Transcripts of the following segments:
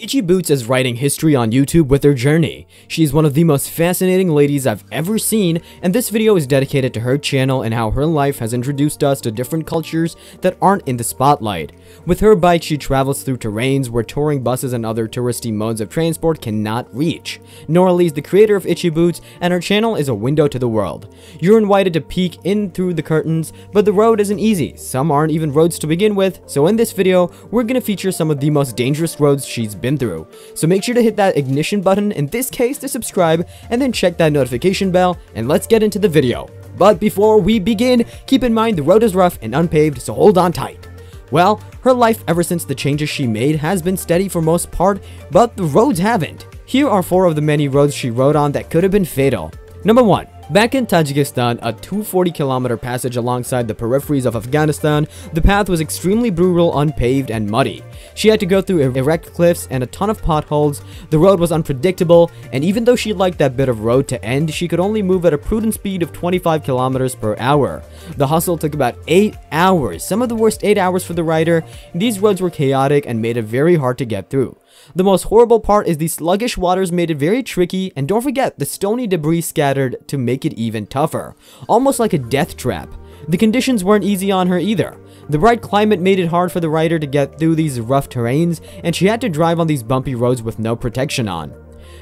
Itchy Boots is writing history on YouTube with her journey. She's one of the most fascinating ladies I've ever seen, and this video is dedicated to her channel and how her life has introduced us to different cultures that aren't in the spotlight. With her bike, she travels through terrains where touring buses and other touristy modes of transport cannot reach. Norally is the creator of Itchy Boots, and her channel is a window to the world. You're invited to peek in through the curtains, but the road isn't easy. Some aren't even roads to begin with, so in this video, we're gonna feature some of the most dangerous roads she's been through. So make sure to hit that ignition button, in this case to subscribe, and then check that notification bell, and let's get into the video. But before we begin, keep in mind the road is rough and unpaved, so hold on tight. Well, her life ever since the changes she made has been steady for most part, but the roads haven't. Here are 4 of the many roads she rode on that could have been fatal. Number 1. Back in Tajikistan, a 240-kilometer passage alongside the peripheries of Afghanistan, the path was extremely brutal, unpaved, and muddy. She had to go through erect cliffs and a ton of potholes. The road was unpredictable, and even though she liked that bit of road to end, she could only move at a prudent speed of 25 kilometers per hour. The hustle took about 8 hours, some of the worst 8 hours for the rider. These roads were chaotic and made it very hard to get through. The most horrible part is the sluggish waters made it very tricky, and don't forget the stony debris scattered to make it even tougher, almost like a death trap. The conditions weren't easy on her either. The bright climate made it hard for the rider to get through these rough terrains, and she had to drive on these bumpy roads with no protection on.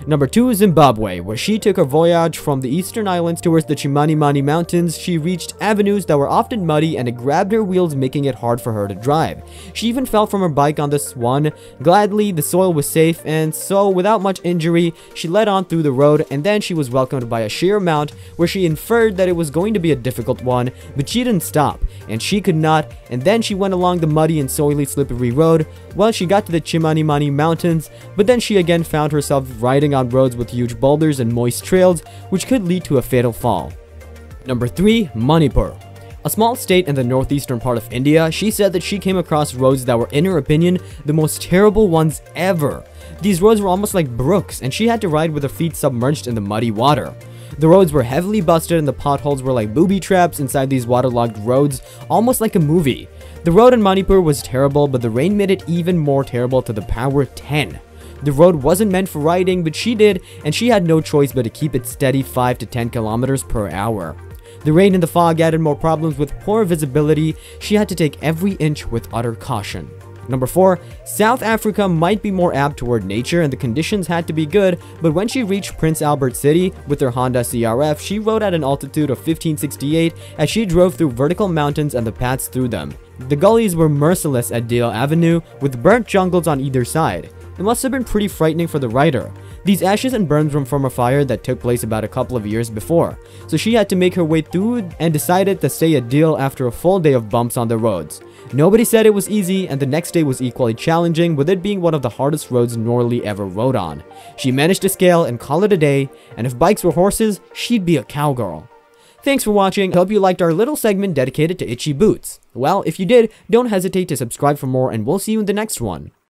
Number 2 Zimbabwe, where she took a voyage from the eastern islands towards the Chimanimani mountains. She reached avenues that were often muddy and it grabbed her wheels, making it hard for her to drive. She even fell from her bike on this one. Gladly, the soil was safe, and so without much injury, she led on through the road, and then she was welcomed by a sheer mount where she inferred that it was going to be a difficult one, but she didn't stop, and she could not, and then she went along the muddy and soily slippery road. Well, she got to the Chimanimani mountains, but then she again found herself riding on roads with huge boulders and moist trails, which could lead to a fatal fall. Number 3. Manipur. A small state in the northeastern part of India, she said that she came across roads that were, in her opinion, the most terrible ones ever. These roads were almost like brooks, and she had to ride with her feet submerged in the muddy water. The roads were heavily busted and the potholes were like booby traps inside these waterlogged roads, almost like a movie. The road in Manipur was terrible, but the rain made it even more terrible to the power 10. The road wasn't meant for riding, but she did, and she had no choice but to keep it steady 5 to 10 kilometers per hour. The rain and the fog added more problems with poor visibility. She had to take every inch with utter caution. Number 4. South Africa might be more apt toward nature and the conditions had to be good, but when she reached Prince Albert City with her Honda CRF, she rode at an altitude of 1568 as she drove through vertical mountains and the paths through them. The gullies were merciless at Dale Avenue with burnt jungles on either side. It must have been pretty frightening for the rider. These ashes and burns were from a fire that took place about a couple of years before, so she had to make her way through and decided to stay at Dale after a full day of bumps on the roads. Nobody said it was easy, and the next day was equally challenging, with it being one of the hardest roads Norally ever rode on. She managed to scale and call it a day, and if bikes were horses, she'd be a cowgirl. Thanks for watching. I hope you liked our little segment dedicated to Itchy Boots. Well, if you did, don't hesitate to subscribe for more, and we'll see you in the next one.